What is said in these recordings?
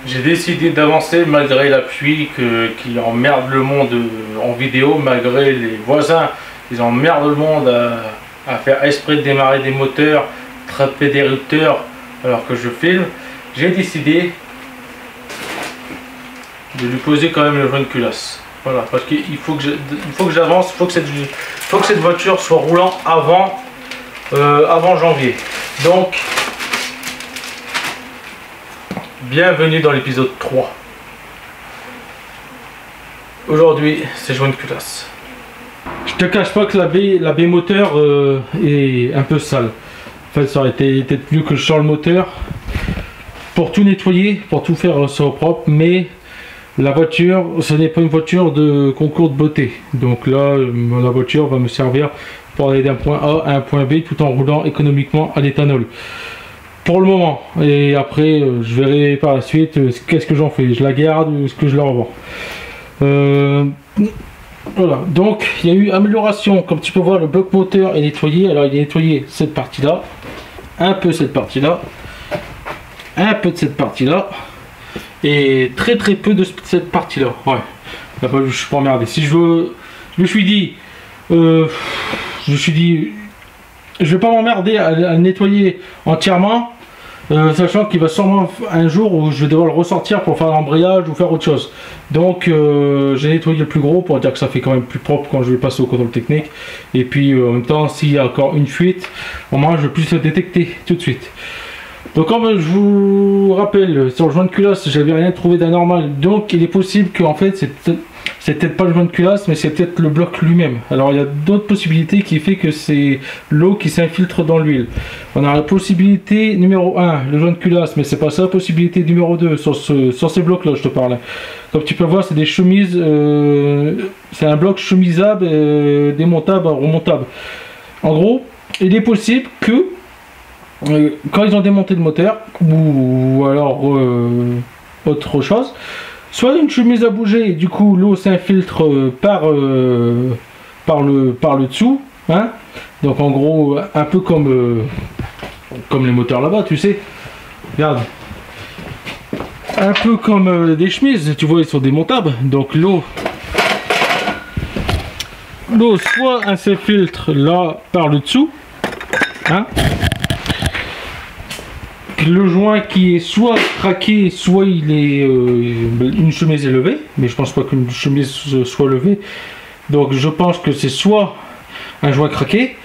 J'ai décidé d'avancer malgré la pluie qui emmerde le monde en vidéo, malgré les voisins, ils emmerdent le monde à faire esprit de démarrer des moteurs, trapper des rupteurs alors que je filme. J'ai décidé de lui poser quand même le joint de culasse. Voilà, parce qu'il faut que j'avance, il faut que cette voiture soit roulant avant janvier. Donc, bienvenue dans l'épisode 3. Aujourd'hui, c'est joint de culasse. Je te cache pas que la baie moteur est un peu sale. En fait, ça aurait été peut-être mieux que je change le moteur pour tout nettoyer, pour tout faire ça au propre, mais la voiture, ce n'est pas une voiture de concours de beauté. Donc là, la voiture va me servir pour aller d'un point A à un point B tout en roulant économiquement à l'éthanol. Pour le moment. Et après, je verrai par la suite qu'est-ce que j'en fais. Je la garde ou est-ce que je la revends. Voilà. Donc, il y a eu amélioration. Comme tu peux voir, le bloc moteur est nettoyé. Alors, il est nettoyé cette partie-là. Un peu cette partie-là. Un peu de cette partie-là. Et très peu de cette partie-là. Ouais. Là, je suis pas emmerdé. Si je me suis dit... je vais pas m'emmerder à nettoyer entièrement, sachant qu'il va sûrement un jour où je vais devoir le ressortir pour faire l'embrayage ou faire autre chose. Donc j'ai nettoyé le plus gros pour dire que ça fait quand même plus propre quand je vais passer au contrôle technique. Et puis en même temps, s'il y a encore une fuite, au moins je vais plus le détecter tout de suite. Donc comme je vous rappelle, sur le joint de culasse, j'avais rien trouvé d'anormal. Donc il est possible que en fait c'est peut-être pas le joint de culasse, mais c'est peut-être le bloc lui-même. Alors il y a d'autres possibilités qui fait que c'est l'eau qui s'infiltre dans l'huile. On a la possibilité numéro 1, le joint de culasse, mais c'est pas ça. La possibilité numéro 2, sur ces blocs là je te parlais. Comme tu peux voir, c'est des chemises, c'est un bloc chemisable, démontable, remontable. En gros, il est possible que quand ils ont démonté le moteur, ou alors autre chose, soit une chemise à bouger et du coup l'eau s'infiltre par le dessous, hein. Donc en gros un peu comme les moteurs là-bas, tu sais, regarde, un peu comme des chemises, tu vois, ils sont démontables. Donc l'eau soit elle s'infiltre là par le dessous, hein. Le joint qui est soit craqué, soit il est une chemise est levée, mais je pense pas qu'une chemise soit levée. Donc je pense que c'est soit un joint craqué.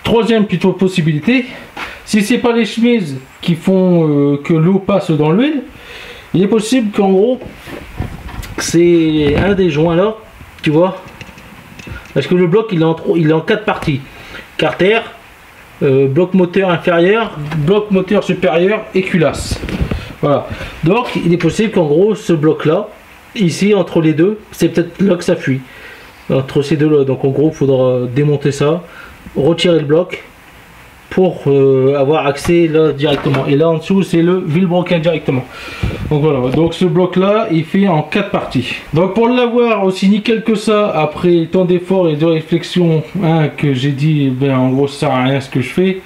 Troisième plutôt possibilité, si c'est pas les chemises qui font que l'eau passe dans l'huile, il est possible qu'en gros c'est un des joints là, tu vois, parce que le bloc il est en 4 parties: carter, bloc moteur inférieur, bloc moteur supérieur et culasse. Voilà. Donc il est possible qu'en gros ce bloc là, ici entre les deux, c'est peut-être là que ça fuit. Entre ces deux là. Donc en gros il faudra démonter ça, retirer le bloc pour avoir accès là directement. Et là en dessous c'est le vilebrequin directement. Donc voilà, donc ce bloc là il fait en 4 parties. Donc pour l'avoir aussi nickel que ça, après tant d'efforts et de réflexion, hein, que j'ai dit ben en gros ça sert à rien ce que je fais,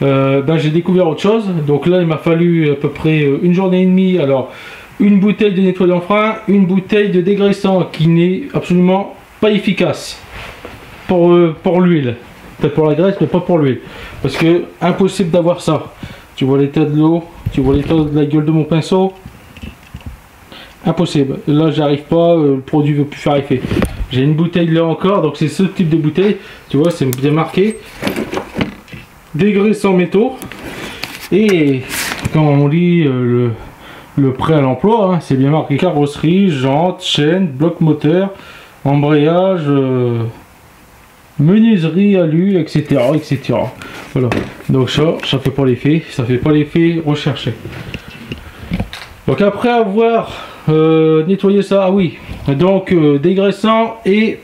ben j'ai découvert autre chose. Donc là il m'a fallu à peu près une journée et demie. Alors une bouteille de nettoyant frein, une bouteille de dégraissant qui n'est absolument pas efficace pour l'huile. Peut-être pour la graisse mais pas pour l'huile, parce que impossible d'avoir ça. Tu vois l'état de l'eau, tu vois l'état de la gueule de mon pinceau, impossible. Là j'arrive pas, le produit veut plus faire effet. J'ai une bouteille là encore, donc c'est ce type de bouteille, tu vois, c'est bien marqué dégraissant métaux. Et quand on lit le prêt à l'emploi, hein, c'est bien marqué carrosserie, jantes, chaîne, bloc moteur, embrayage, menuiserie, alu, etc., etc. Voilà. Donc ça fait pas l'effet, ça fait pas l'effet recherché. Donc après avoir nettoyé ça, ah oui, donc dégraissant et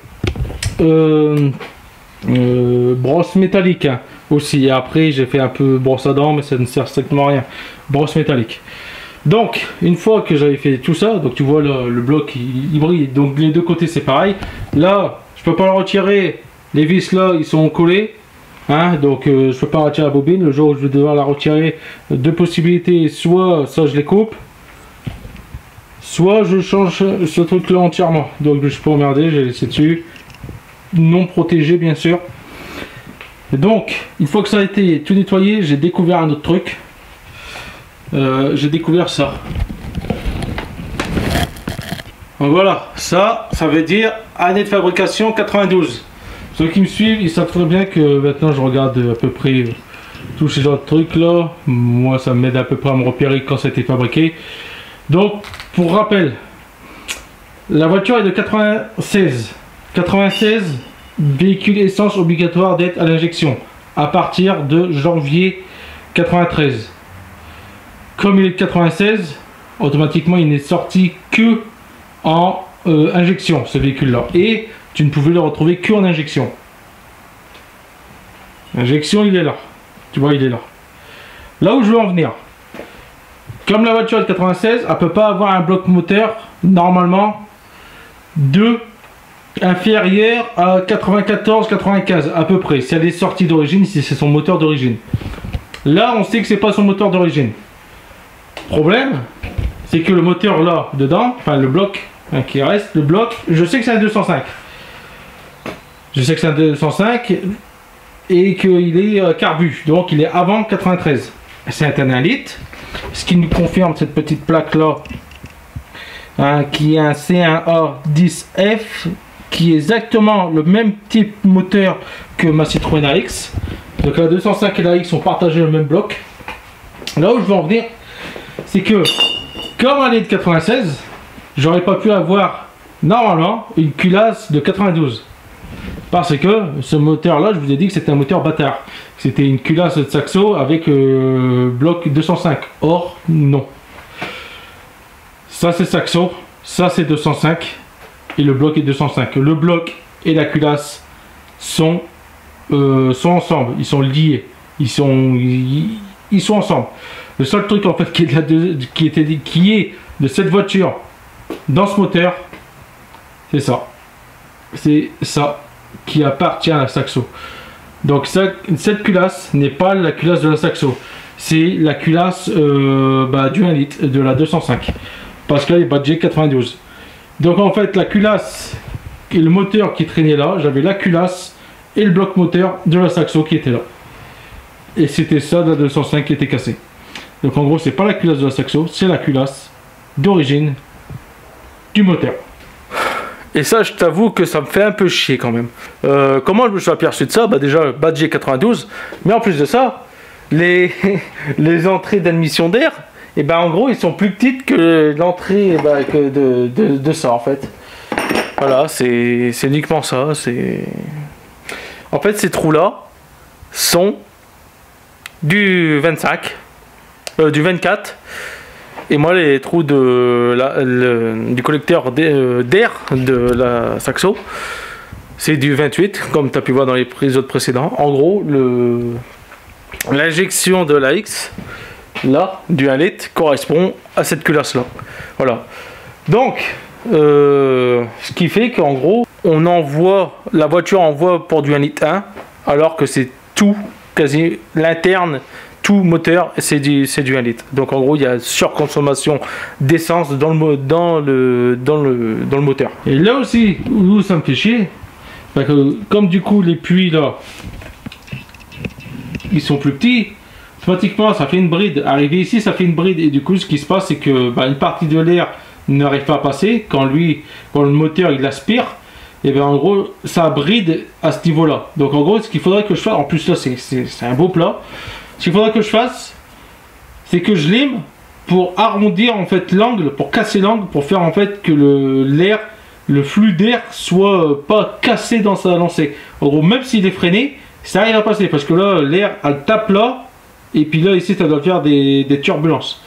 brosse métallique, hein, aussi. Et après j'ai fait un peu brosse à dents, mais ça ne sert strictement à rien. Brosse métallique. Donc une fois que j'avais fait tout ça, donc tu vois là, le bloc il brille, donc les deux côtés c'est pareil. Là je peux pas le retirer. Les vis là ils sont collés, Hein, donc je peux pas retirer la bobine. Le jour où je vais devoir la retirer, deux possibilités, soit ça je les coupe, soit je change ce truc là entièrement. Donc je peux emmerder, j'ai laissé dessus, non protégé bien sûr. Donc une fois que ça a été tout nettoyé, j'ai découvert un autre truc. J'ai découvert ça. Donc voilà, ça veut dire année de fabrication 92. Ceux qui me suivent, ils savent très bien que maintenant je regarde à peu près tous ces genres de trucs là. Moi ça m'aide à peu près à me repérer quand ça a été fabriqué. Donc pour rappel, la voiture est de 96. 96, véhicule essence obligatoire d'être à l'injection à partir de janvier 93. Comme il est de 96, automatiquement il n'est sorti que en injection ce véhicule là. Et tu ne pouvais le retrouver que en injection. Injection, il est là. Tu vois, il est là. Là où je veux en venir. Comme la voiture est de 96, elle ne peut pas avoir un bloc moteur, normalement, inférieur à 94-95 à peu près. Si elle est sortie d'origine, si c'est son moteur d'origine. Là, on sait que c'est pas son moteur d'origine. Problème, c'est que le moteur là, dedans, enfin le bloc hein, qui reste, le bloc, je sais que c'est un 205. Je sais que c'est un 205 et qu'il est carbu, donc il est avant 93. C'est un 1 litre, ce qui nous confirme cette petite plaque là, hein, qui est un C1A10F, qui est exactement le même type moteur que ma Citroën AX. Donc la 205 et la AX ont partagé le même bloc. Là où je veux en venir, c'est que comme elle est de 96, j'aurais pas pu avoir normalement une culasse de 92. Parce que ce moteur là, je vous ai dit que c'était un moteur bâtard. C'était une culasse de Saxo avec bloc 205. Or, non. Ça c'est Saxo, ça c'est 205 et le bloc est 205. Le bloc et la culasse sont ensemble, ils sont liés, ils sont ensemble. Le seul truc en fait qui est de cette voiture dans ce moteur, c'est ça. C'est ça qui appartient à la Saxo. Donc cette culasse n'est pas la culasse de la Saxo, c'est la culasse du 1 litre de la 205 parce qu'elle est badgée 92. Donc en fait la culasse et le moteur qui traînait là, j'avais la culasse et le bloc moteur de la Saxo qui était là, et c'était ça de la 205 qui était cassé. Donc en gros c'est pas la culasse de la Saxo, c'est la culasse d'origine du moteur. Et ça, je t'avoue que ça me fait un peu chier quand même. Comment je me suis aperçu de ça? Bah déjà, badgé 92. Mais en plus de ça, les entrées d'admission d'air, et ben en gros, ils sont plus petites que l'entrée de ça en fait. Voilà, c'est uniquement ça. En fait, ces trous-là sont du 25, du 24. Et moi, les trous du collecteur d'air de la Saxo, c'est du 28, comme tu as pu voir dans les épisodes précédents. En gros, l'injection de la X, là, du 1 litre, correspond à cette culasse-là. Voilà. Donc, ce qui fait qu'en gros, la voiture envoie pour du 1 litre 1, alors que c'est tout, quasi l'interne. Tout moteur, c'est du 1 litre. Donc en gros, il y a surconsommation d'essence dans le moteur. Et là aussi, où ça me fait chier, parce que comme du coup les puits là, ils sont plus petits, automatiquement ça fait une bride. Arrivé ici, ça fait une bride. Et du coup, ce qui se passe, c'est que une partie de l'air n'arrive pas à passer. Quand le moteur il aspire, et bien en gros, ça bride à ce niveau-là. Donc en gros, ce qu'il faudrait que je fasse, en plus là, c'est un beau plat. Ce qu'il faudra que je fasse, c'est que je lime pour arrondir en fait l'angle, pour casser l'angle, pour faire en fait que le flux d'air soit pas cassé dans sa lancée. En gros, même s'il est freiné, ça arrive à passer parce que là, l'air elle tape là, et puis là ici, ça doit faire des turbulences.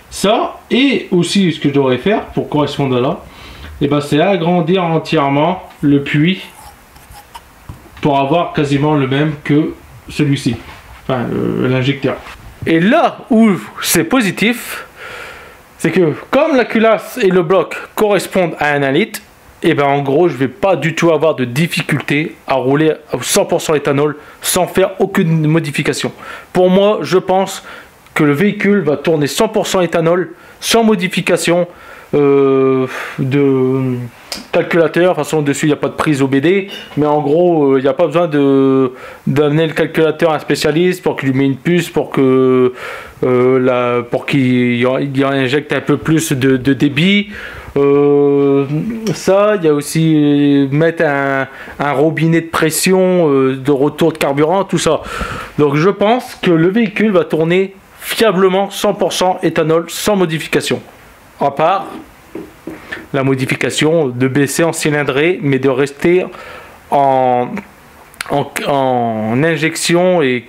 Ça, et aussi ce que je devrais faire pour correspondre à là, et ben c'est agrandir entièrement le puits pour avoir quasiment le même que celui-ci. Enfin, l'injecteur. Et là où c'est positif, c'est que comme la culasse et le bloc correspondent à un 1 litre, et ben en gros je vais pas du tout avoir de difficulté à rouler à 100% éthanol sans faire aucune modification. Pour moi, je pense que le véhicule va tourner 100% éthanol sans modification de calculateur. De toute façon, dessus il n'y a pas de prise OBD, mais en gros il n'y a pas besoin d'amener le calculateur à un spécialiste pour qu'il lui mette une puce pour que pour qu'il injecte un peu plus de débit. Ça, il y a aussi mettre un robinet de pression, de retour de carburant, tout ça. Donc je pense que le véhicule va tourner fiablement 100% éthanol sans modification, à part la modification de baisser en cylindrée, mais de rester en injection et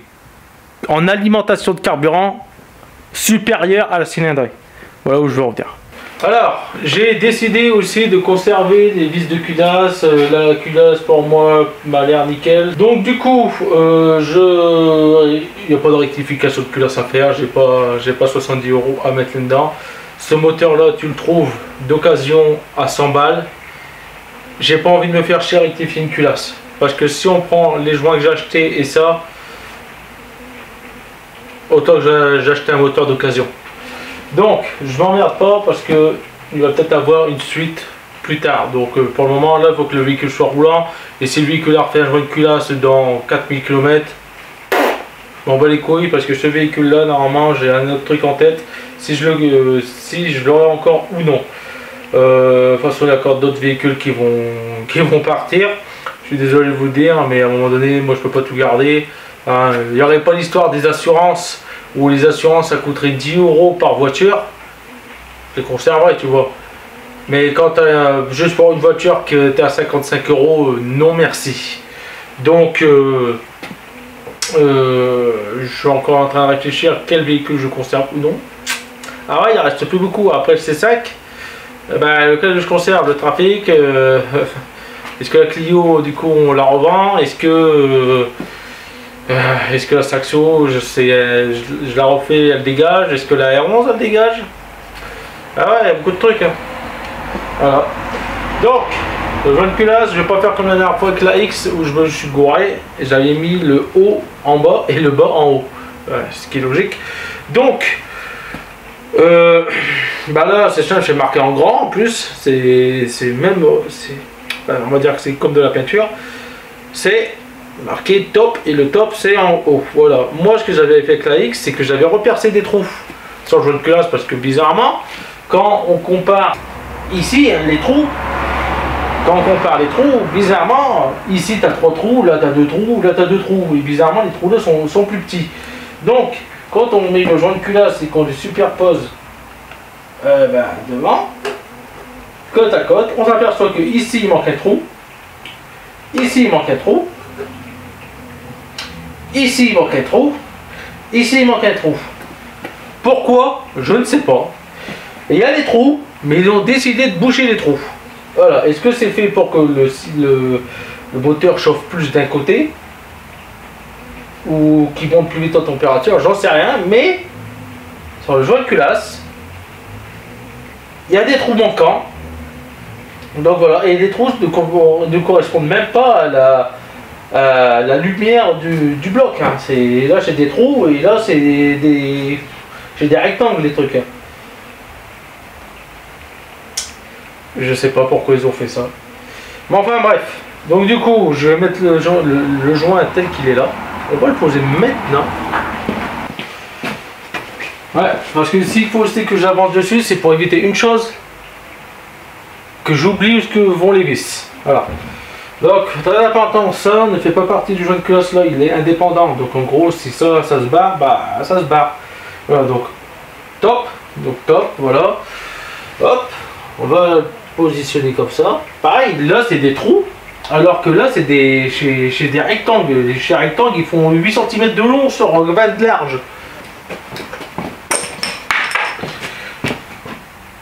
en alimentation de carburant supérieure à la cylindrée. Voilà où je veux en venir. Alors, j'ai décidé aussi de conserver les vis de culasse. La culasse pour moi m'a l'air nickel. Donc du coup, il n'y a pas de rectification de culasse à faire. J'ai pas 70 € à mettre là-dedans. Ce moteur là, tu le trouves d'occasion à 100 balles. J'ai pas envie de me faire chier à rectifier une culasse. Parce que si on prend les joints que j'ai achetés et ça, autant que j'ai acheté un moteur d'occasion. Donc je m'emmerde pas parce que il va peut-être avoir une suite plus tard. Donc pour le moment là il faut que le véhicule soit roulant. Et si le véhicule a refait un joint de culasse dans 4000 km, je m'en bats les couilles parce que ce véhicule là normalement j'ai un autre truc en tête. Si je l'aurai encore ou non. De toute façon il y a encore d'autres véhicules qui vont partir. Je suis désolé de vous le dire, mais à un moment donné moi je peux pas tout garder. Il n'y aurait pas l'histoire des assurances où les assurances ça coûterait 10 € par voiture. Je les conserverais, tu vois. Mais quand tu as juste pour une voiture que tu es à 55 €, non merci. Donc je suis encore en train de réfléchir quel véhicule je conserve ou non. Ah ouais, il reste plus beaucoup. Après le C5, lequel je conserve, le Trafic. Est-ce que la Clio du coup on la revend? Est-ce que la Saxo, je la refais, elle dégage? Est-ce que la R11 elle dégage? Ah ouais, il y a beaucoup de trucs. Hein. Voilà. Donc, le joint de culasse, je vais pas faire comme la dernière fois avec la X où je me suis gouré et j'avais mis le haut en bas et le bas en haut. Ouais, ce qui est logique. Donc, là, c'est simple, c'est marqué en grand en plus. C'est même. On va dire que c'est comme de la peinture. C'est marqué top et le top c'est en haut. Voilà. Moi ce que j'avais fait avec la X, c'est que j'avais repercé des trous sur le joint de culasse parce que bizarrement, quand on compare ici les trous, bizarrement, ici tu as 3 trous, là tu as 2 trous, là tu as 2 trous, et bizarrement les trous là sont plus petits. Donc quand on met le joint de culasse et qu'on les superpose devant, côte à côte, on s'aperçoit que ici il manque un trou, ici il manque un trou, ici il manque un trou, ici il manque un trou. Pourquoi? Je ne sais pas. Il y a des trous, mais ils ont décidé de boucher les trous. Voilà. Est-ce que c'est fait pour que le moteur chauffe plus d'un côté ou qu'il monte plus vite en température? J'en sais rien, mais sur le joint de culasse, il y a des trous manquants. Donc voilà, et les trous ne correspondent même pas à la lumière du bloc. Hein. Là j'ai des trous et là c'est j'ai des rectangles les trucs. Hein. Je sais pas pourquoi ils ont fait ça. Mais enfin bref. Donc du coup je vais mettre le joint tel qu'il est là. On va le poser maintenant. Ouais, parce que s'il faut aussi que j'avance dessus, c'est pour éviter une chose. Que j'oublie où que vont les vis. Voilà. Donc, très important, ça ne fait pas partie du joint de culasse là, il est indépendant. Donc en gros, si ça se barre, ça se barre. Voilà, donc top, voilà. Hop, on va positionner comme ça. Pareil, là c'est des trous, alors que là c'est chez des rectangles. Chez rectangles, ils font 8 cm de long sur 20 de large.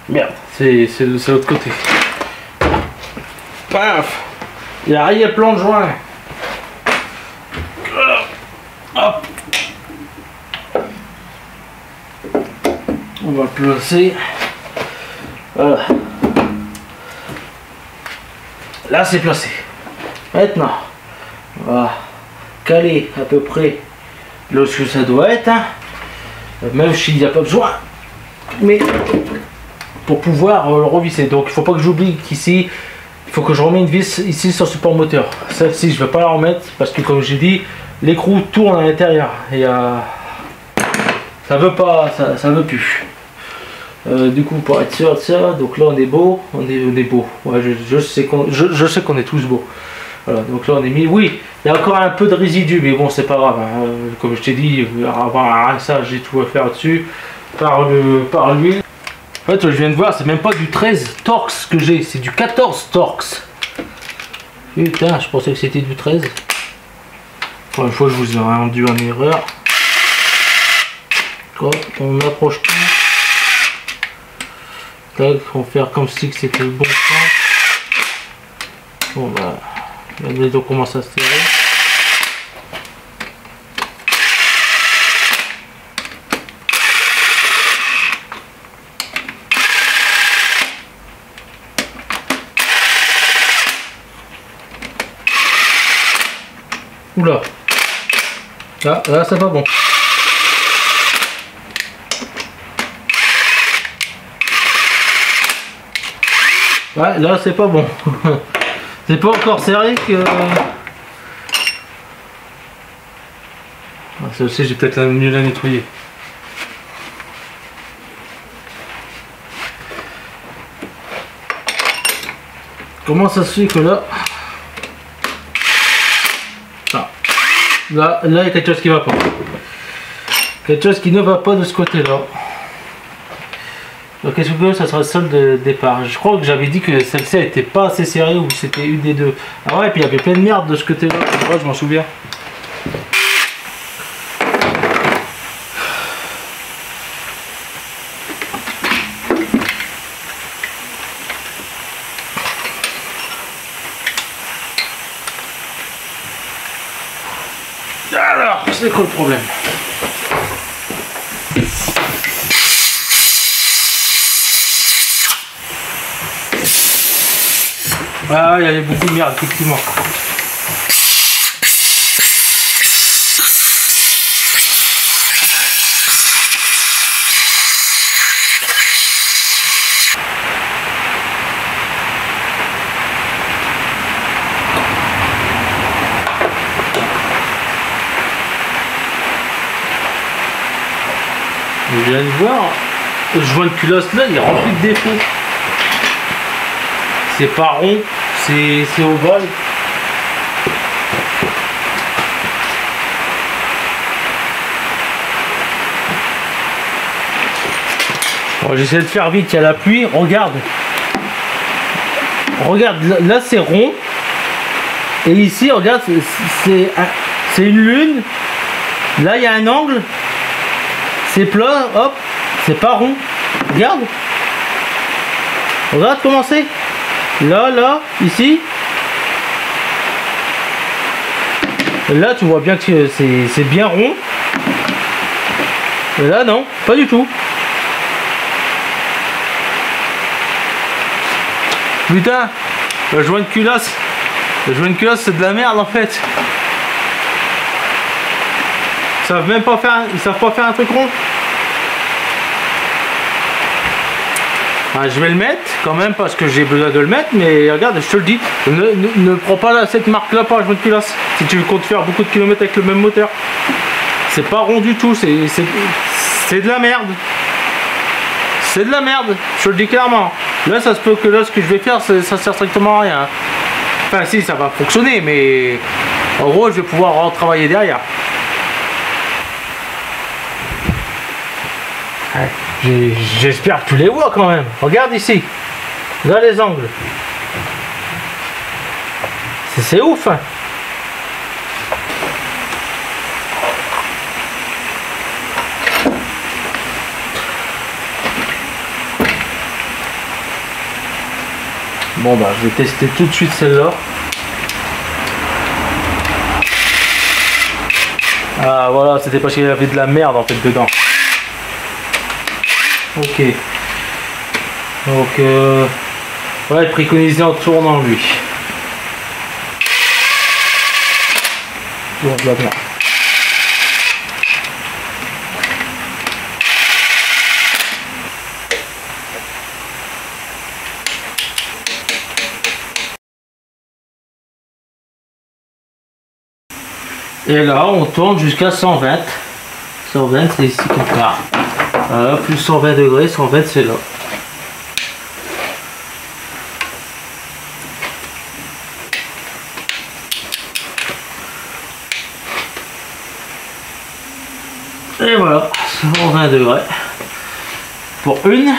Merde, c'est l'autre côté. Paf, il y a rien plein de joints. Hop. On va le placer. Voilà. Là c'est placé. Maintenant, on va caler à peu près là ce que ça doit être. Hein. Même s'il n'y a pas besoin. Mais pour pouvoir le revisser. Donc il faut pas que j'oublie qu'ici, il faut que je remette une vis ici sur le support moteur. Celle-ci je ne vais pas la remettre parce que comme j'ai dit, l'écrou tourne à l'intérieur. Et ça veut pas, ça veut plus. Du coup pour être sûr de ça, donc là on est beau, on est beau. Ouais, je sais qu'on est tous beaux. Voilà, donc là on est mis. Oui, il y a encore un peu de résidus, mais bon c'est pas grave. Hein. Comme je t'ai dit, avant ça j'ai tout à faire dessus par l'huile. En fait, je viens de voir, c'est même pas du 13 Torx que j'ai, c'est du 14 Torx. Putain, je pensais que c'était du 13. Pour une fois, je vous ai rendu en erreur. Hop, on approche tout. Tac, on va faire comme si c'était le bon sens. Bon, bah, les dos commencent à se serrer. Oula, là c'est pas bon. Ouais, là c'est pas bon. C'est pas encore serré que... Ah, ça aussi j'ai peut-être mieux la nettoyer. Comment ça se fait que là... Là, il y a quelque chose qui va pas. Quelque chose qui ne va pas de ce côté-là. Donc, qu'est-ce que ça sera le sol de départ. Je crois que j'avais dit que celle-ci n'était pas assez serrée ou c'était une des deux. Ah ouais, et puis il y avait plein de merde de ce côté-là. Je m'en souviens. Alors, c'est quoi le problème? Ah, il y avait beaucoup de merde, effectivement. Je viens de voir, le joint de culotte là, il est rempli de défauts. C'est pas rond, c'est ovale. Bon, j'essaie de faire vite, il y a la pluie, regarde. Regarde, là c'est rond. Et ici, regarde, c'est une lune. Là, il y a un angle. C'est plat, hop, c'est pas rond. Regarde. Regarde comment c'est. Là, ici. Et là, tu vois bien que c'est bien rond. Et là, non, pas du tout. Putain, le joint de culasse. Le joint de culasse, c'est de la merde en fait. Ils savent même pas faire, ils savent pas faire un truc rond. Ah, je vais le mettre quand même parce que j'ai besoin de le mettre, mais regarde, je te le dis, ne prends pas là, cette marque là pour le joint de culasse si tu comptes faire beaucoup de kilomètres avec le même moteur. C'est pas rond du tout, c'est de la merde. C'est de la merde, je te le dis clairement. Là, ça se peut que là, ce que je vais faire, ça sert strictement à rien. Enfin, si, ça va fonctionner, mais en gros, je vais pouvoir retravailler derrière. J'espère que tu les vois quand même. Regarde ici. Là, les angles. C'est ouf, hein. Bon bah je vais tester tout de suite celle-là. Ah voilà, c'était parce qu'il y avait de la merde en fait dedans. Ok. Donc ouais, préconisé en tournant lui. Blablabla. Et là, on tourne jusqu'à 120. 120, c'est ici quelque part. Voilà, plus 120 degrés, 120 c'est là. Et voilà, 120 degrés pour une.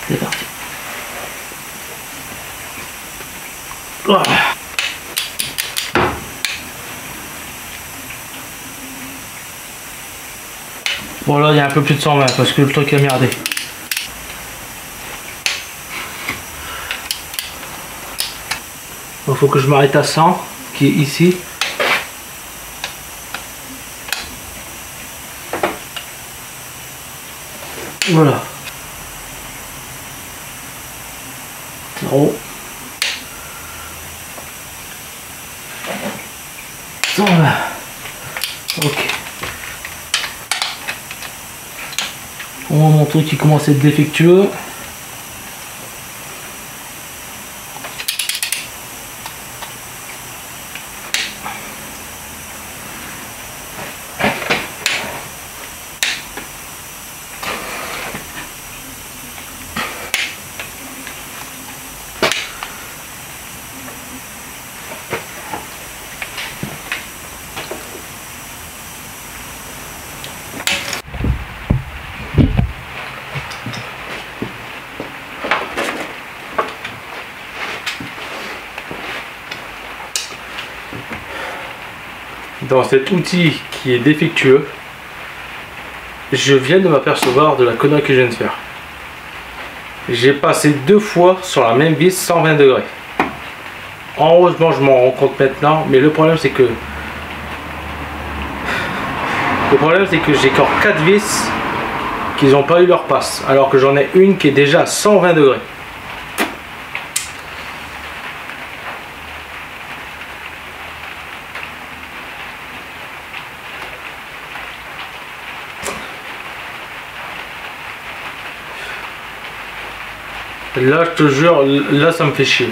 C'est parti. Voilà. Bon là il y a un peu plus de 120 parce que le truc a merdé. Il faut que je m'arrête à 100 qui est ici. Voilà. 0. 120. Ok. On voit mon truc qui commence à être défectueux. Dans cet outil qui est défectueux, je viens de m'apercevoir de la connerie que je viens de faire. J'ai passé 2 fois sur la même vis 120 degrés. Heureusement je m'en rends compte maintenant, mais le problème c'est que j'ai encore 4 vis qui n'ont pas eu leur passe, alors que j'en ai une qui est déjà à 120 degrés. Là, je te jure, là, ça me fait chier.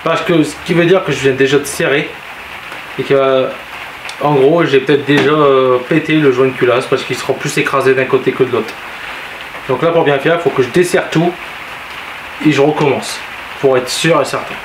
Parce que ce qui veut dire que je viens déjà de serrer. Et que, en gros, j'ai peut-être déjà pété le joint de culasse parce qu'il sera plus écrasé d'un côté que de l'autre. Donc là, pour bien faire, il faut que je desserre tout. Et je recommence. Pour être sûr et certain.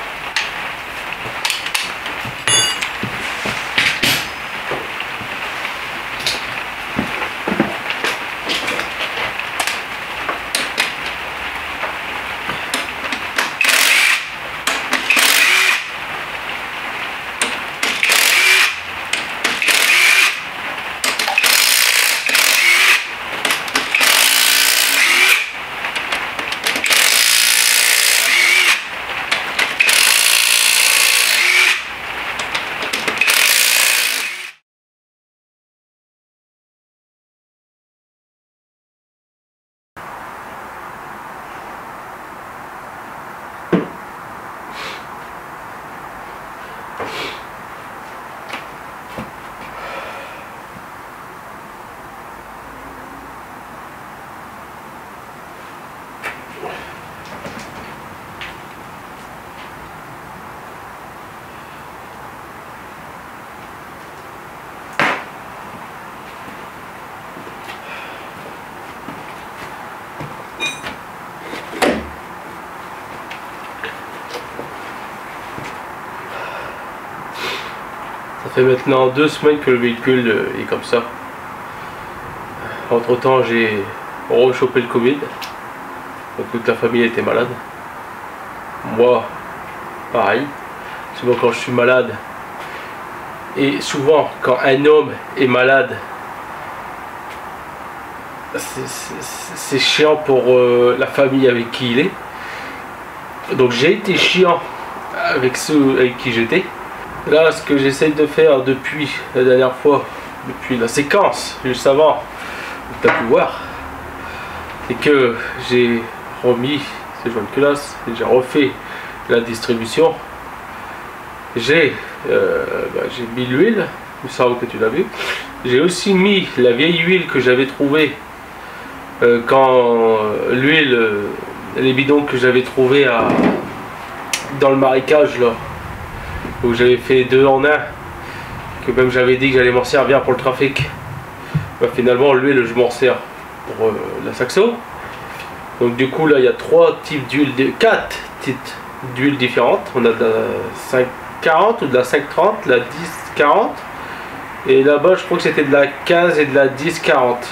Ça fait maintenant 2 semaines que le véhicule est comme ça. Entre temps, j'ai rechopé le Covid. Donc toute la famille était malade. Moi, pareil. Souvent quand je suis malade, et souvent quand un homme est malade, c'est chiant pour la famille avec qui il est. Donc j'ai été chiant avec ceux avec qui j'étais. Là, ce que j'essaye de faire depuis la dernière fois, depuis la séquence, juste avant, tu as pu voir, c'est que j'ai remis ces joints de culasse, j'ai refait la distribution. J'ai mis l'huile, il me semble que tu l'as vu. J'ai aussi mis la vieille huile que j'avais trouvée quand l'huile, les bidons que j'avais trouvés dans le marécage là, où j'avais fait 2 en 1, que même j'avais dit que j'allais m'en servir pour le trafic. Bah, finalement l'huile je m'en sers pour la Saxo. Donc du coup là il y a 4 types d'huiles différentes. On a de la 540 ou de la 530, la 1040, et là-bas je crois que c'était de la 15 et de la 1040.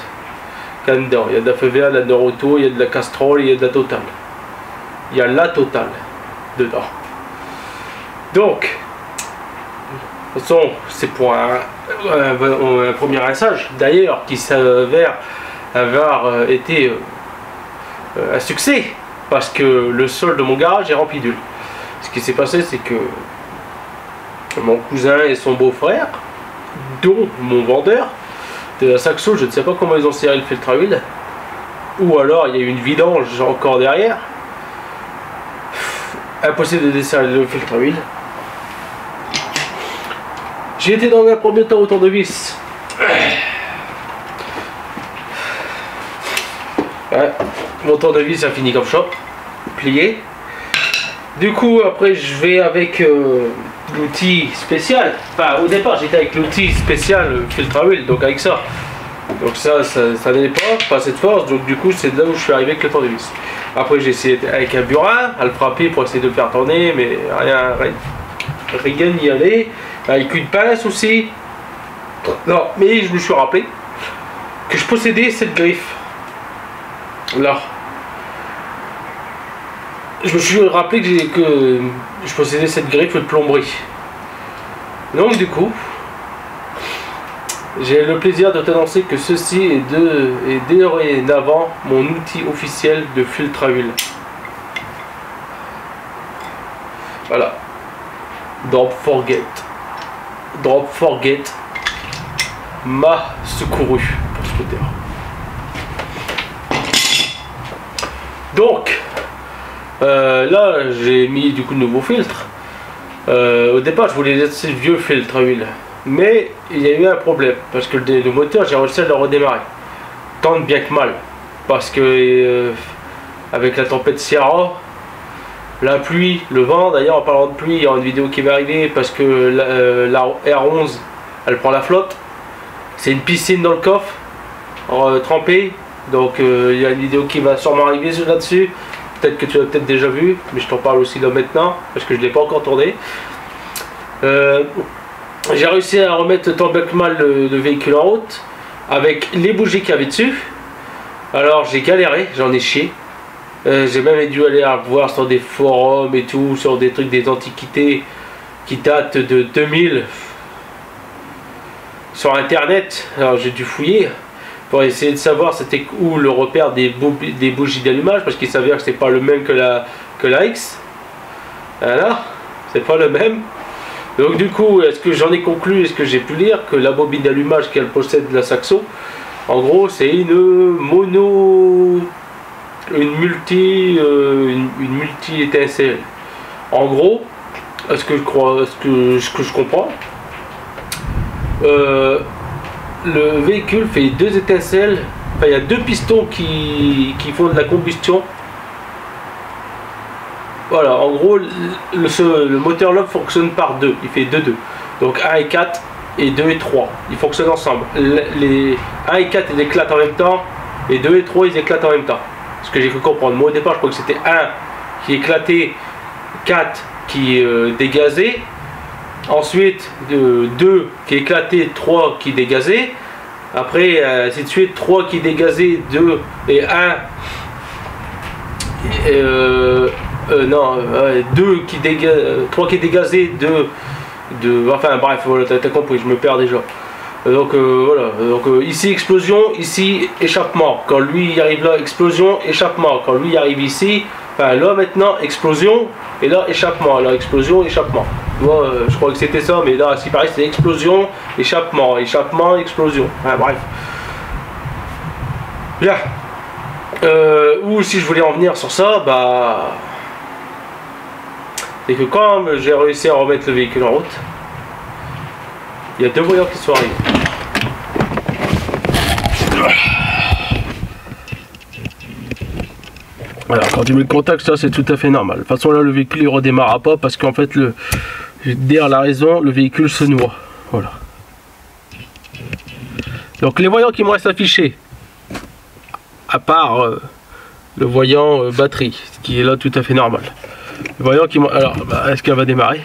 Dedans, il y a de la feu vert, de la Noroto, il y a de la Castrol, il y a de la Total. Il y a la Total dedans. Donc, de toute façon, c'est pour un premier rinçage, d'ailleurs, qui s'avère avoir été un succès, parce que le sol de mon garage est rempli d'huile. Ce qui s'est passé, c'est que mon cousin et son beau-frère, dont mon vendeur de la Saxo, je ne sais pas comment ils ont serré le filtre à huile, ou alors il y a eu une vidange encore derrière. Impossible de desserrer le filtre à huile. J'ai été dans un premier temps au tournevis. Ouais, mon tournevis a fini comme ça, plié. Du coup après je vais avec l'outil spécial. Enfin au départ j'étais avec l'outil spécial filtre à huile, donc avec ça. Donc ça n'allait pas cette force, donc du coup c'est là où je suis arrivé avec le tournevis. Après j'ai essayé avec un burin à le frapper pour essayer de le faire tourner, mais rien n'y allait. Avec une pince aussi. Non, mais je me suis rappelé que je possédais cette griffe. Là. Je me suis rappelé que je possédais cette griffe de plomberie. Donc du coup, j'ai le plaisir de t'annoncer que ceci est dorénavant mon outil officiel de filtre à huile. Voilà. Don't forget m'a secouru pour ce côté. Donc là j'ai mis du coup de nouveaux filtres. Au départ je voulais laisser le vieux filtre à huile, mais il y a eu un problème parce que le moteur j'ai réussi à le redémarrer tant bien que mal, parce que avec la tempête Sierra, la pluie, le vent, d'ailleurs en parlant de pluie, il y a une vidéo qui va arriver parce que la R11 elle prend la flotte. C'est une piscine dans le coffre trempée, donc il y a une vidéo qui va sûrement arriver là-dessus. Peut-être que tu l'as peut-être déjà vu, mais je t'en parle aussi là maintenant parce que je ne l'ai pas encore tourné. J'ai réussi à remettre tant bien que mal le véhicule en route avec les bougies qu'il y avait dessus. Alors j'ai galéré, j'en ai chié. J'ai même dû aller voir sur des forums et tout, sur des trucs des antiquités qui datent de 2000 sur internet. Alors j'ai dû fouiller pour essayer de savoir c'était où le repère des bougies d'allumage, parce qu'il s'avère que c'est pas le même que la X. Voilà, c'est pas le même. Donc du coup, est-ce que j'en ai conclu, est-ce que j'ai pu lire que la bobine d'allumage qu'elle possède la Saxo, en gros c'est une multi étincelle. En gros, est-ce que je comprends, le véhicule fait 2 étincelles. Enfin, il y a 2 pistons qui font de la combustion. Voilà, en gros le moteur là fonctionne par 2, il fait 2-2, donc 1 et 4 et 2 et 3 ils fonctionnent ensemble. Les 1 et 4 ils éclatent en même temps et 2 et 3 ils éclatent en même temps. Ce que j'ai cru comprendre, moi au départ je crois que c'était 1 qui éclatait, 4 qui dégazait, ensuite 2 qui éclatait, 3 qui dégazait, après ainsi de suite, 3 qui dégazait, 2 et 1 2 qui dégazait, 3 qui dégazait, 2 enfin bref, voilà, t'as compris, je me perds déjà. Donc voilà, donc ici explosion, ici échappement. Quand lui il arrive là, explosion, échappement. Quand lui il arrive ici, Enfin là maintenant explosion et là échappement. Alors explosion, échappement. Tu vois, je crois que c'était ça, mais là ce qui paraît c'est explosion, échappement, échappement, explosion. Enfin, bref. Bien. Ou si je voulais en venir sur ça, bah. C'est que quand j'ai réussi à remettre le véhicule en route, il y a 2 voyants qui sont arrivés. Alors quand tu mets le contact, ça c'est tout à fait normal. De toute façon là le véhicule il redémarrera pas parce qu'en fait derrière la raison le véhicule se noie. Voilà. Donc les voyants qui me restent affichés, à part le voyant batterie, ce qui est là tout à fait normal. Le voyant qui alors bah, est-ce qu'elle va démarrer?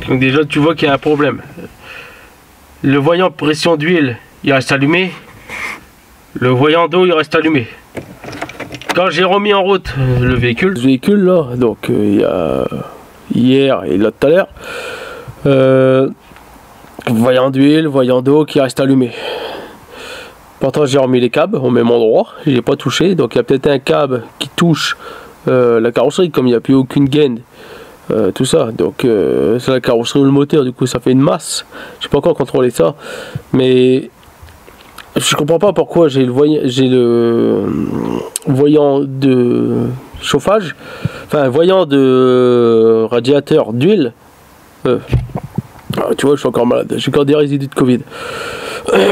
Donc déjà tu vois qu'il y a un problème. Le voyant pression d'huile il reste allumé. Le voyant d'eau il reste allumé. Quand j'ai remis en route le véhicule là, donc il y a hier et là tout à l'heure, voyant d'huile, voyant d'eau qui reste allumé. Pourtant j'ai remis les câbles au même endroit, j'ai pas touché, donc il y a peut-être un câble qui touche la carrosserie, comme il n'y a plus aucune gaine, tout ça, donc c'est la carrosserie ou le moteur, du coup ça fait une masse. J'ai pas encore contrôlé ça, mais je comprends pas pourquoi j'ai le voyant de chauffage, enfin voyant de radiateur d'huile. Tu vois, je suis encore malade, j'ai encore des résidus de Covid.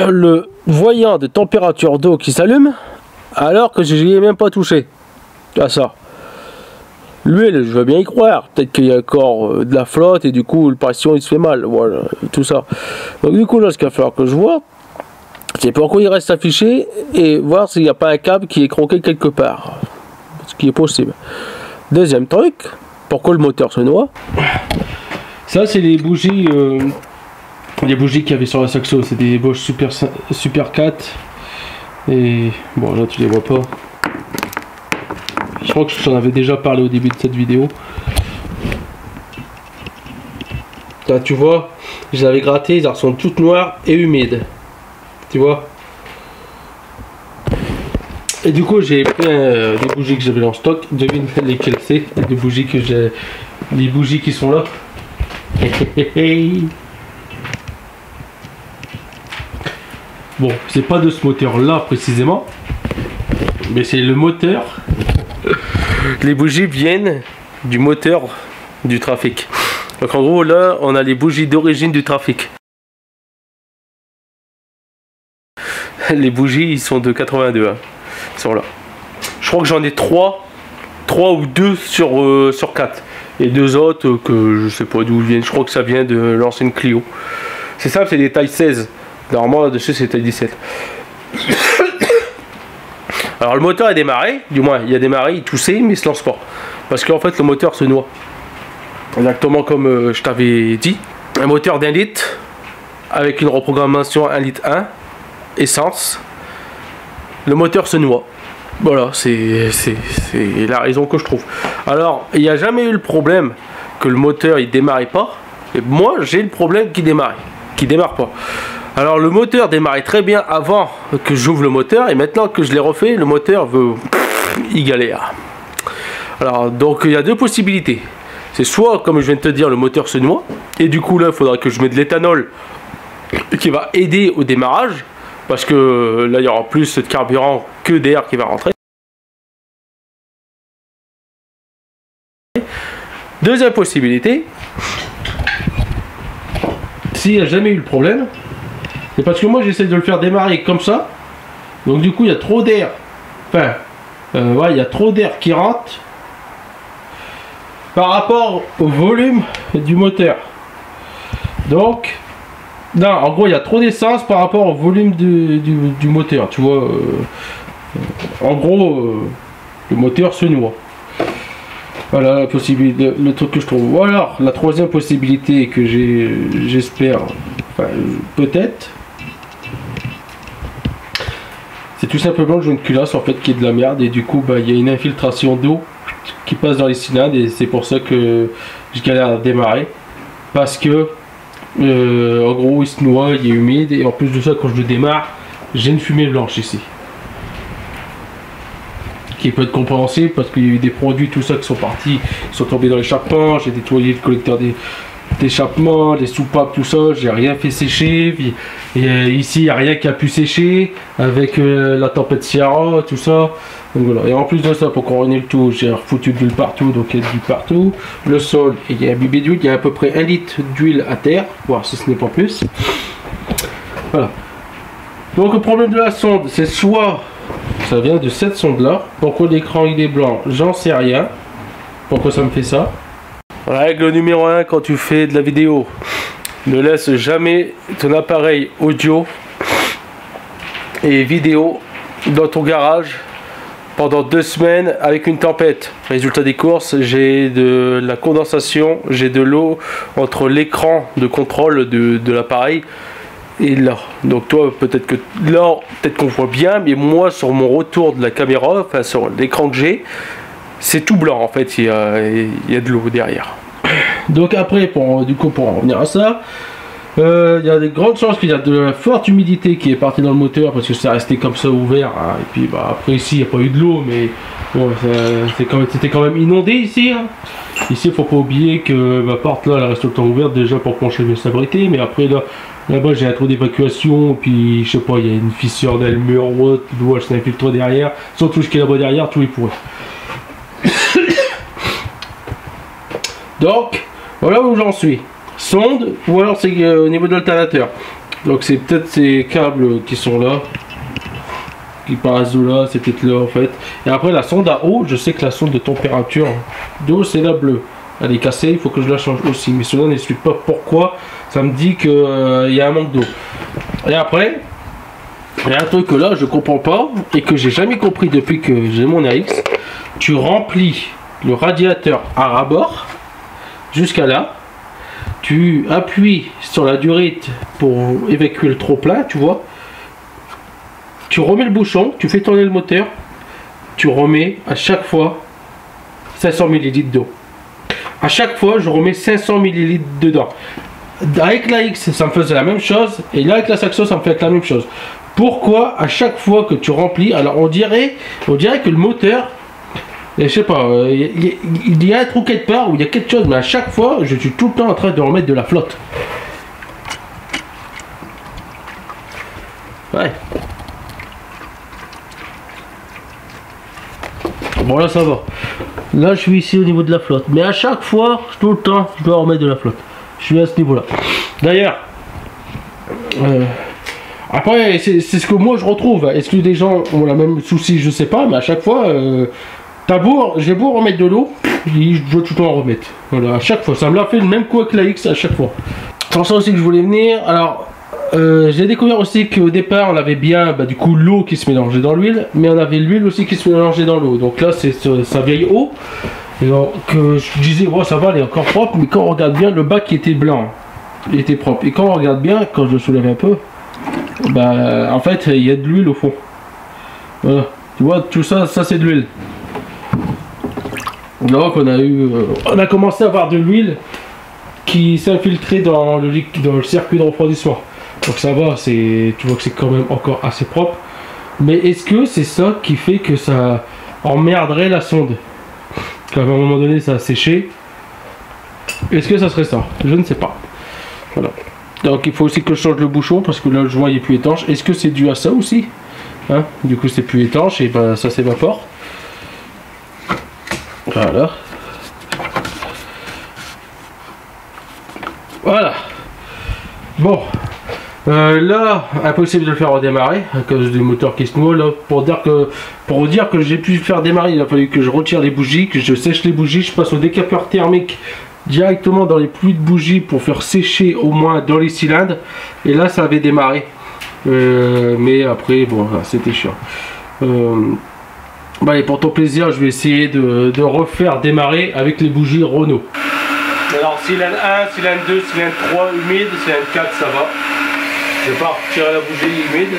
Le voyant de température d'eau qui s'allume alors que je n'y ai même pas touché à ça. L'huile, je veux bien y croire, peut-être qu'il y a encore de la flotte et du coup le pression il se fait mal, voilà, tout ça. Donc du coup là ce qu'il va falloir que je vois, c'est pourquoi il reste affiché et voir s'il n'y a pas un câble qui est croqué quelque part, ce qui est possible. Deuxième truc, pourquoi le moteur se noie? Ça c'est les bougies qu'il y avait sur la Saxo, c'est des Bosch Super 4 et bon là tu les vois pas. Je crois que je t'en avais déjà parlé au début de cette vidéo. Là tu vois, je les avais grattés, ils sont toutes noires et humides. Tu vois. Et du coup j'ai pris des bougies que j'avais en stock. Devine lesquelles c'est, les bougies que j'ai. Les bougies qui sont là. Bon, c'est pas de ce moteur là précisément, mais c'est le moteur. Les bougies viennent du moteur du Trafic. Donc en gros là on a les bougies d'origine du Trafic. Les bougies ils sont de 82 hein. Ils sont là. Je crois que j'en ai 3 ou 2 sur 4. Et 2 autres que je sais pas d'où ils viennent. Je crois que ça vient de l'ancienne Clio. C'est ça, c'est des tailles 16. Normalement là-dessus c'est taille 17. Alors le moteur a démarré, du moins il a démarré, il toussait mais il se lance pas. Parce qu'en fait le moteur se noie. Exactement comme je t'avais dit. Un moteur d'1 litre avec une reprogrammation 1 litre 1, essence. Le moteur se noie. Voilà, c'est la raison que je trouve. Alors il n'y a jamais eu le problème que le moteur il démarrait pas. Et moi j'ai le problème qui démarre pas. Alors le moteur démarrait très bien avant que j'ouvre le moteur et maintenant que je l'ai refait, le moteur veut y galère. Alors donc il y a 2 possibilités. C'est soit comme je viens de te dire le moteur se noie et du coup là il faudra que je mette de l'éthanol qui va aider au démarrage parce que là il y aura plus de carburant que d'air qui va rentrer. Deuxième possibilité, s'il n'y a jamais eu le problème, c'est parce que moi j'essaie de le faire démarrer comme ça, donc du coup il y a trop d'air, enfin ouais, il y a trop d'air qui rentre par rapport au volume du moteur. Donc non, en gros il y a trop d'essence par rapport au volume du moteur, tu vois. En gros le moteur se noie. Voilà la possibilité, le truc que je trouve. Ou alors la troisième possibilité que j'espère, enfin peut-être, c'est tout simplement que j'ai une culasse en fait qui est de la merde et du coup bah il y a une infiltration d'eau qui passe dans les cylindres et c'est pour ça que je galère à démarrer parce que en gros il se noie, il est humide et en plus de ça quand je le démarre j'ai une fumée blanche ici. qui peut être compréhensible parce qu'il y a eu des produits, tout ça qui sont partis, qui sont tombés dans l'échappement. J'ai nettoyé le collecteur d'échappement, les soupapes, tout ça. J'ai rien fait sécher. Et ici, il n'y a rien qui a pu sécher avec la tempête Sierra, tout ça. Donc voilà. Et en plus de ça, pour couronner le tout, j'ai foutu de l'huile partout, donc il y a de l'huile partout. Le sol, il y a un bibé d'huile, il y a à peu près 1 litre d'huile à terre, voire si ce n'est pas plus. Voilà. Donc le problème de la sonde, c'est soit ça vient de cette sonde là. Pourquoi l'écran il est blanc, j'en sais rien. Pourquoi ça me fait ça? Règle numéro 1 quand tu fais de la vidéo, ne laisse jamais ton appareil audio et vidéo dans ton garage pendant 2 semaines avec une tempête. Résultat des courses, j'ai de la condensation, j'ai de l'eau entre l'écran de contrôle de l'appareil et là. Donc toi peut-être que là, peut-être qu'on voit bien, mais moi sur mon retour de la caméra, enfin sur l'écran que j'ai, c'est tout blanc en fait, il y a de l'eau derrière. Donc après, pour en revenir à ça, il y a des grandes chances qu'il y a de la forte humidité qui est partie dans le moteur parce que ça restait comme ça ouvert, hein. Et puis bah, après ici il n'y a pas eu de l'eau, mais bon, c'était quand même inondé ici, hein. Ici il faut pas oublier que ma porte là elle reste tout le temps ouverte déjà pour pencher mes s'abriter, mais après là-bas j'ai un trou d'évacuation, puis je sais pas, il y a une fissure dans le mur ou autre, l'eau elle s'infiltre derrière, sans tout ce qui est là-bas derrière, tout est pourri. Donc voilà où j'en suis. Sonde, ou alors c'est au niveau de l'alternateur. Donc c'est peut-être ces câbles qui sont là, qui passent là, c'est peut-être là en fait. Et après la sonde à eau, je sais que la sonde de température d'eau c'est la bleue. Elle est cassée, il faut que je la change aussi. Mais cela n'explique pas pourquoi. Ça me dit qu'il y a un manque d'eau. Et après, il y a un truc que là je comprends pas et que j'ai jamais compris depuis que j'ai mon AX. Tu remplis le radiateur à ras-bord jusqu'à là. Tu appuies sur la durite pour évacuer le trop plein, tu vois. Tu remets le bouchon, tu fais tourner le moteur, tu remets à chaque fois 500 ml d'eau. À chaque fois, je remets 500 ml dedans. Avec la X, ça me faisait la même chose, et là avec la Saxo, ça me fait la même chose. Pourquoi à chaque fois que tu remplis, alors on dirait que le moteur, je sais pas, il y a un trou quelque part où il y a quelque chose, mais à chaque fois, je suis tout le temps en train de remettre de la flotte. Ouais. Bon là ça va. Là je suis ici au niveau de la flotte. Mais à chaque fois, tout le temps, je dois remettre de la flotte. Je suis à ce niveau là. D'ailleurs, après c'est ce que moi je retrouve. Est-ce que des gens ont le même souci? Je sais pas, mais à chaque fois... j'ai beau remettre de l'eau, je dois tout le temps en remettre. Voilà, à chaque fois. Ça me l'a fait le même coup avec la X à chaque fois. Pour ça aussi que je voulais venir. Alors, j'ai découvert aussi qu'au départ, on avait bien du coup l'eau qui se mélangeait dans l'huile, mais on avait l'huile aussi qui se mélangeait dans l'eau. Donc là, c'est sa vieille eau. Et donc, je disais, oh, ça va, elle est encore propre, mais quand on regarde bien, le bac qui était blanc, il était propre. Et quand on regarde bien, quand je le soulève un peu, bah, en fait, il y a de l'huile au fond. Voilà. Tu vois, tout ça, c'est de l'huile. Donc on a commencé à avoir de l'huile qui s'infiltrait dans le circuit de refroidissement. Donc ça va, tu vois que c'est quand même encore assez propre. Mais est-ce que c'est ça qui fait que ça emmerderait la sonde? Qu'à un moment donné ça a séché. Est-ce que ça serait ça? Je ne sais pas. Voilà. Donc il faut aussi que je change le bouchon parce que là le joint il est plus étanche. Est-ce que c'est dû à ça aussi, hein? Du coup c'est plus étanche et ben ça s'évapore. Voilà. Voilà. Bon. Là, impossible de le faire redémarrer à cause du moteur qui se noie. Là, pour dire que j'ai pu le faire démarrer, il a fallu que je retire les bougies, que je sèche les bougies, je passe au décapeur thermique directement dans les pluies de bougies pour faire sécher au moins dans les cylindres. Et là, ça avait démarré. Mais après, bon, c'était chiant. Bah, et pour ton plaisir, je vais essayer de refaire démarrer avec les bougies Renault. Alors cylindre 1, cylindre 2, cylindre 3 humide, cylindre 4 ça va. Je vais pas retirer la bougie humide.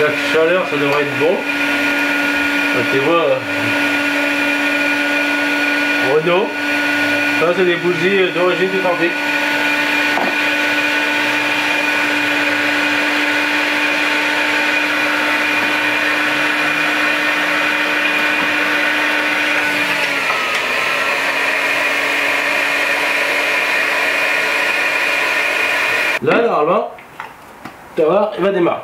La chaleur ça devrait être bon. Tu vois, Renault, ça c'est des bougies d'origine authentique. normalement, tu vas voir, il va démarrer.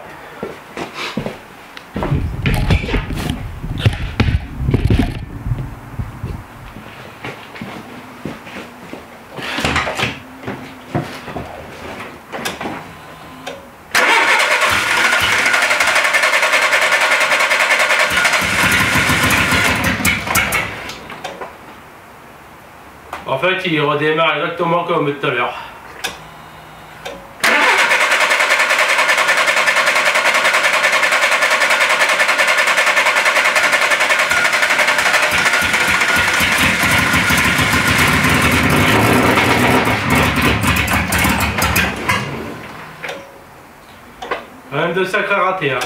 En fait, il redémarre exactement comme tout à l'heure. Même de sacré raté, hein.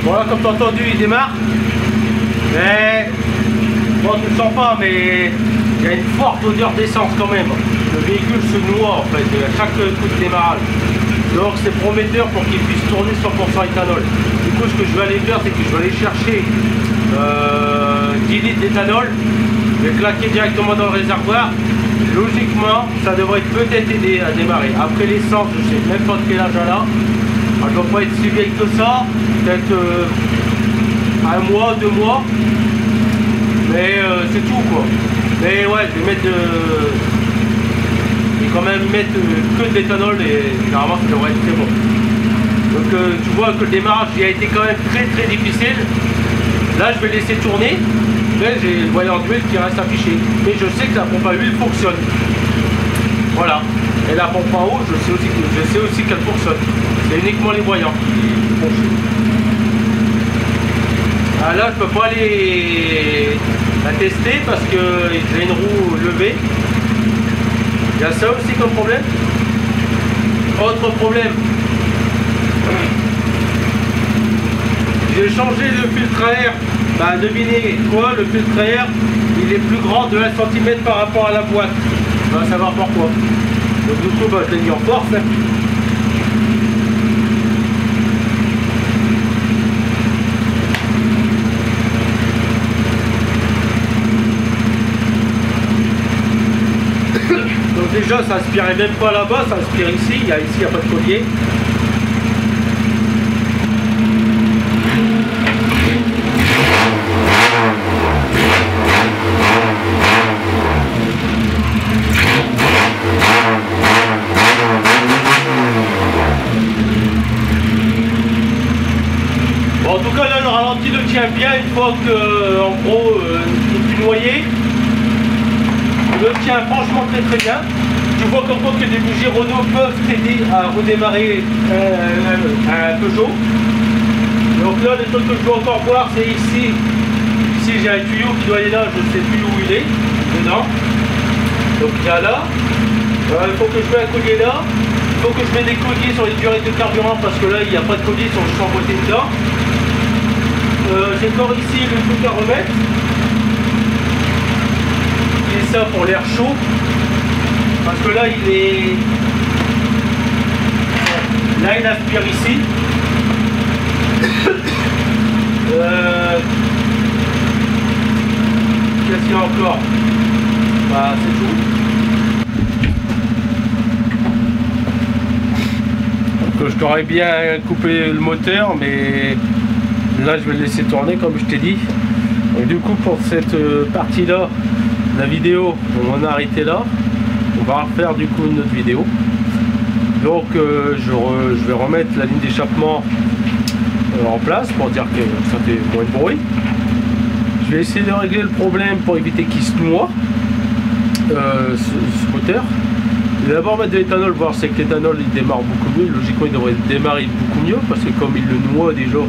Voilà, comme tu as entendu, il démarre. Mais bon, tu ne le sens pas, mais il y a une forte odeur d'essence quand même. Le véhicule se noie en fait à chaque coup de démarrage. Donc c'est prometteur pour qu'il puisse tourner 100% éthanol. Du coup, ce que je vais aller faire, c'est que je vais aller chercher 10 litres d'éthanol. Je vais claquer directement dans le réservoir. Logiquement, ça devrait peut-être aider à démarrer. Après l'essence, je sais même pas de quel âge elle a. Elle ne doit pas être si vieille que ça. Peut-être 1 mois, 2 mois. Mais c'est tout quoi. Mais ouais, je vais mettre je vais quand même mettre que de l'éthanol et généralement ça devrait être très bon. Donc tu vois que le démarrage il a été quand même très difficile. Là je vais laisser tourner. Mais j'ai le voyant d'huile qui reste affiché. Mais je sais que la pompe à huile fonctionne. Voilà. Et la pompe en haut, je sais aussi qu'elle fonctionne. C'est uniquement les voyants qui fonctionnent. Ah, là je peux pas aller la tester parce que j'ai une roue levée. Il y a ça aussi comme problème. Autre problème. J'ai changé le filtre à air. Bah devinez quoi, le filtre à air il est plus grand de 1 cm par rapport à la boîte. On va savoir pourquoi. Donc du coup bah, je l'ai mis en force. Donc déjà ça aspirait même pas là-bas, ça aspire ici, il n'y a pas de collier. Bon, en tout cas là le ralenti le tient bien une fois que en gros il est plus noyé. Il le tient franchement très bien. Tu vois qu'en que des bougies Renault peuvent t'aider à redémarrer un Peugeot. Donc là, les trucs que je dois encore voir, c'est ici. Ici, j'ai un tuyau qui doit aller là, je ne sais plus où il est, dedans. Donc il y a là. Il faut que je mette un collier là. Il faut que je mette des colliers sur les durées de carburant parce que là, il n'y a pas de collier, ils sont juste emboîtés dedans. J'ai encore ici le truc à remettre. Et ça pour l'air chaud. Parce que là, il est... Là, il aspire ici. Qu'est-ce qu'il y a encore? Bah, c'est tout. Donc, je t'aurais bien coupé le moteur, mais là, je vais le laisser tourner, comme je t'ai dit. Donc, du coup, pour cette partie-là, la vidéo, on en a arrêté là. On va refaire du coup une autre vidéo. Donc je vais remettre la ligne d'échappement en place pour dire que ça fait moins de bruit. Je vais essayer de régler le problème pour éviter qu'il se noie, ce moteur. Je vais d'abord mettre de l'éthanol, voir si l'éthanol il démarre beaucoup mieux. Logiquement il devrait démarrer beaucoup mieux parce que comme il le noie déjà,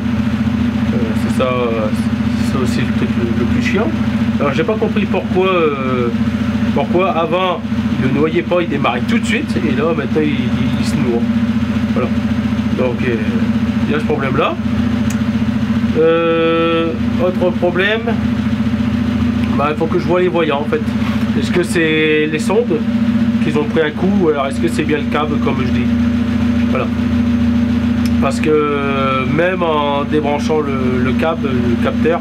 c'est ça aussi le truc le plus chiant. Alors j'ai pas compris pourquoi avant il ne noyait pas, il démarrait tout de suite et là maintenant il se noie. Voilà. Donc il y a ce problème là. Autre problème, bah, il faut que je vois les voyants en fait. Est-ce que c'est les sondes qu'ils ont pris un coup ou alors est-ce que c'est bien le câble comme je dis? Voilà. Parce que même en débranchant le câble, le capteur,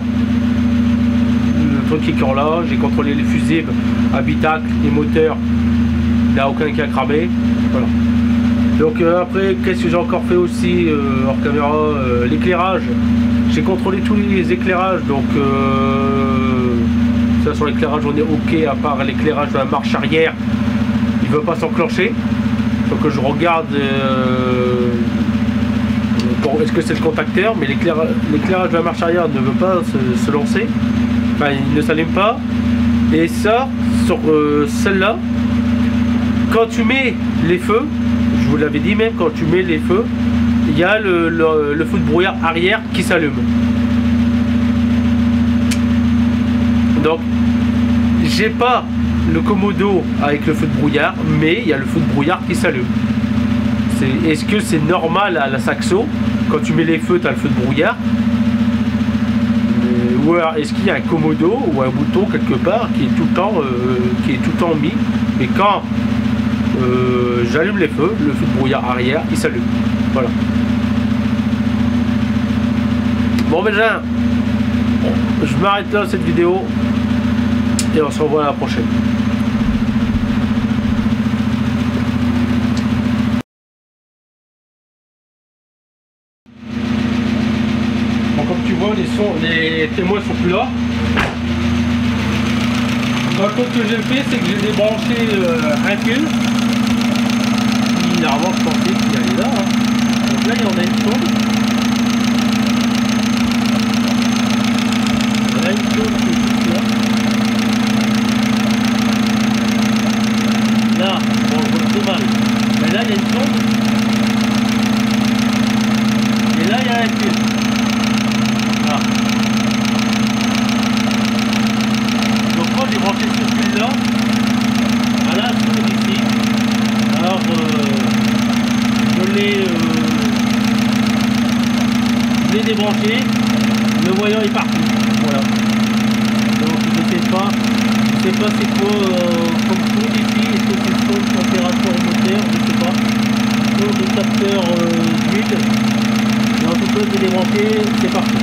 le truc qui est encore là, j'ai contrôlé les fusibles, habitacles, les moteurs, il n'y a aucun qui a cramé. Voilà. Donc après, qu'est-ce que j'ai encore fait aussi hors caméra, l'éclairage. J'ai contrôlé tous les éclairages, donc ça sur l'éclairage on est ok, à part l'éclairage de la marche arrière, il ne veut pas s'enclencher. Donc je regarde est-ce que c'est le contacteur, mais l'éclairage de la marche arrière ne veut pas se lancer, enfin il ne s'allume pas. Et ça, sur celle-là, quand tu mets les feux, je vous l'avais dit même, quand tu mets les feux, il y a le feu de brouillard arrière qui s'allume. Donc j'ai pas le commodo avec le feu de brouillard, mais il y a le feu de brouillard qui s'allume. Est-ce que c'est normal à la Saxo, quand tu mets les feux, tu as le feu de brouillard, ou alors est-ce qu'il y a un commodo ou un bouton quelque part qui est tout le temps mis, mais quand j'allume les feux, le feu de brouillard arrière il s'allume. Voilà. Bon ben je m'arrête là cette vidéo et on se revoit à la prochaine. Bon, comme tu vois, les témoins sont plus là. Par contre, ce que j'ai fait, c'est que j'ai débranché un fil. Normalement, je pensais qu'il allait là. Hein. Donc là, il y en a une sonde. Là, une sonde qui est juste là. Là, bon, on va démarrer. Mais là, il y a une sonde. Et là, il y a un fil. Là. Donc moi, j'ai branché ce fil-là à la sonde ici. Alors, je l'ai débranché, le voyant est parti. Voilà. Donc je sais pas c'est quoi comme sonde ici. Est-ce que c'est sonde température moteur? Je sais pas. Sonde de capteur d'huile. Mais en tout cas, je l'ai débranché, c'est parti.